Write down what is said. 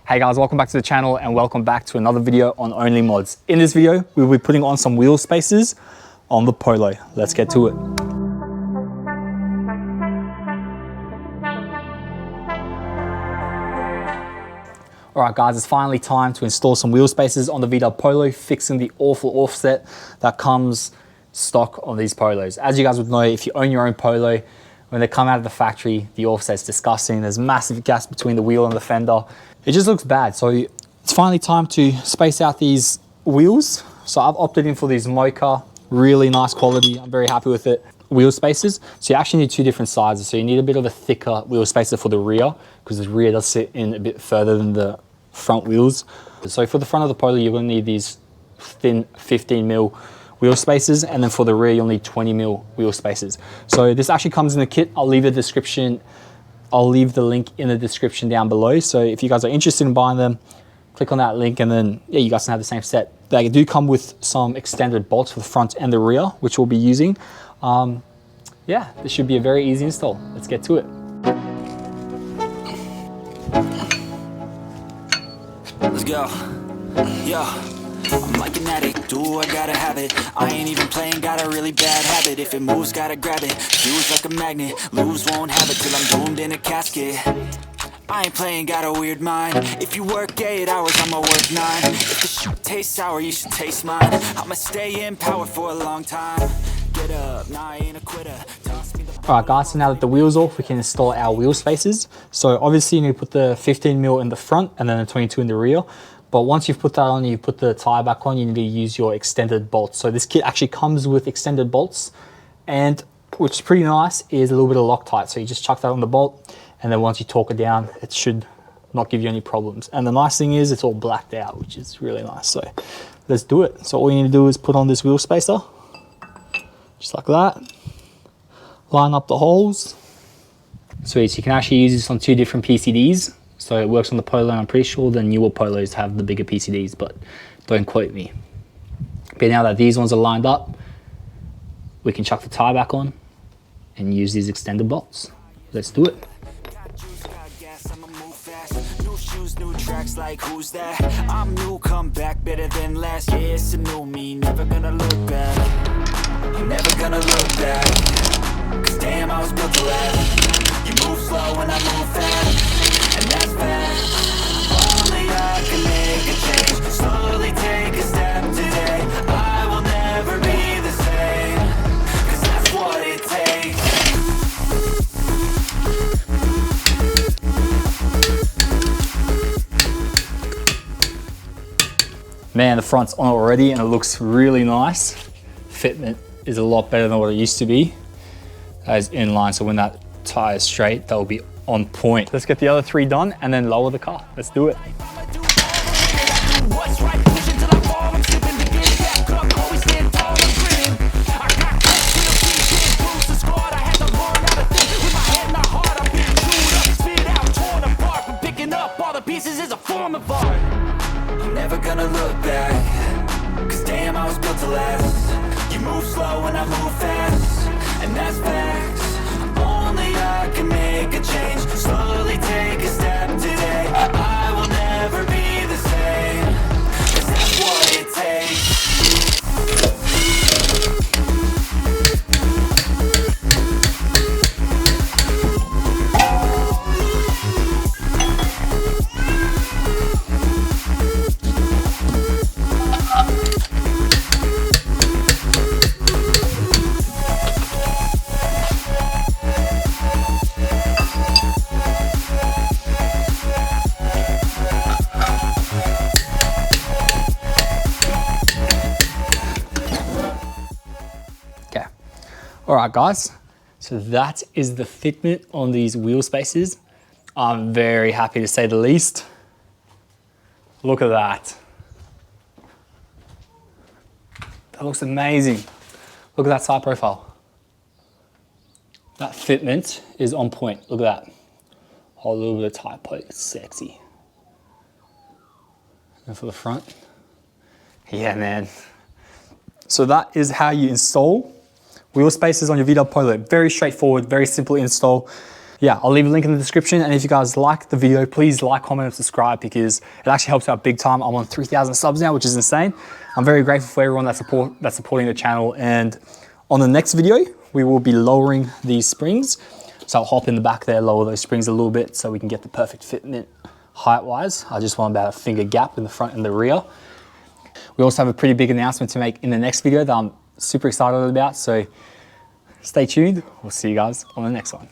Hey guys, welcome back to the channel and welcome back to another video on Only Mods. In this video, we will be putting on some wheel spacers on the Polo. Let's get to it. All right guys, it's finally time to install some wheel spacers on the VW Polo, fixing the awful offset that comes stock on these Polos. As you guys would know, if you own your own Polo, when they come out of the factory, the offset's disgusting. There's massive gaps between the wheel and the fender. It just looks bad. So it's finally time to space out these wheels. So I've opted in for these Mocha, really nice quality. I'm very happy with it. Wheel spacers. So you actually need two different sizes. So you need a bit of a thicker wheel spacer for the rear, because the rear does sit in a bit further than the front wheels. So for the front of the Polo, you're gonna need these thin 15mm wheel spacers, and then for the rear, you'll need 20mm wheel spacers. So this actually comes in the kit. I'll leave the link in the description down below. So if you guys are interested in buying them, click on that link and then yeah, you guys can have the same set. They do come with some extended bolts for the front and the rear, which we'll be using. Yeah, this should be a very easy install. Let's get to it. Let's go. Yeah. I'm like an addict, do I gotta have it. I ain't even playing, got a really bad habit. If it moves, gotta grab it, fuse like a magnet. Lose, won't have it till I'm doomed in a casket. I ain't playing, got a weird mind. If you work 8 hours, I'ma work 9. If the shit tastes sour, you should taste mine. I'ma stay in power for a long time. Get up, nah, I ain't a quitter. Toss me the ball. All right guys, so now that the wheel's off, we can install our wheel spacers. So obviously you need to put the 15mm in the front and then the 22 in the rear. But once you've put that on, you put the tire back on, you need to use your extended bolts. So this kit actually comes with extended bolts, and which is pretty nice, is a little bit of Loctite. So you just chuck that on the bolt, and then once you torque it down, it should not give you any problems. And the nice thing is it's all blacked out, which is really nice. So let's do it. So all you need to do is put on this wheel spacer, just like that. Line up the holes. Sweet, so you can actually use this on 2 different PCDs. So it works on the Polo, and I'm pretty sure the newer Polos have the bigger PCDs, but don't quote me. But now that these ones are lined up, we can chuck the tire back on and use these extended bolts. Let's do it. New shoes, new tracks, like who's that? I'm new, come back better than last. Yeah, it's a new me, never gonna look back. I'm never gonna look back, cause damn, I was built to last. You move slow and I move fast, and that's fast. Only I can make a change. Slowly take a step today. I will never be the same, cause that's what it takes. Man, the front's on already and it looks really nice. Fitment is a lot better than what it used to be. As inline, so when that tire is straight, that will be on point. Let's get the other 3 done and then lower the car. Let's do it. I'm never gonna look back, cause damn, I was built to last. You move slow and I move fast, and that's facts. Only I can make a change. Slowly take a step today. I will never be the same, cause that's what it takes. All right guys, so that is the fitment on these wheel spacers. I'm very happy to say the least. Look at that. That looks amazing. Look at that side profile. That fitment is on point. Look at that. A little bit of tire poke, it's sexy. And for the front, yeah man. So that is how you install wheel spacers on your VW Polo. Very straightforward, very simple install. yeah, I'll leave a link in the description. And if you guys like the video, please like, comment, and subscribe because it actually helps out big time. I'm on 3,000 subs now, which is insane. I'm very grateful for everyone that's supporting the channel. And on the next video, we will be lowering these springs. So I'll hop in the back there, lower those springs a little bit so we can get the perfect fitment height-wise. I just want about a finger gap in the front and the rear. We also have a pretty big announcement to make in the next video that I'm super excited about. So stay tuned. We'll see you guys on the next one.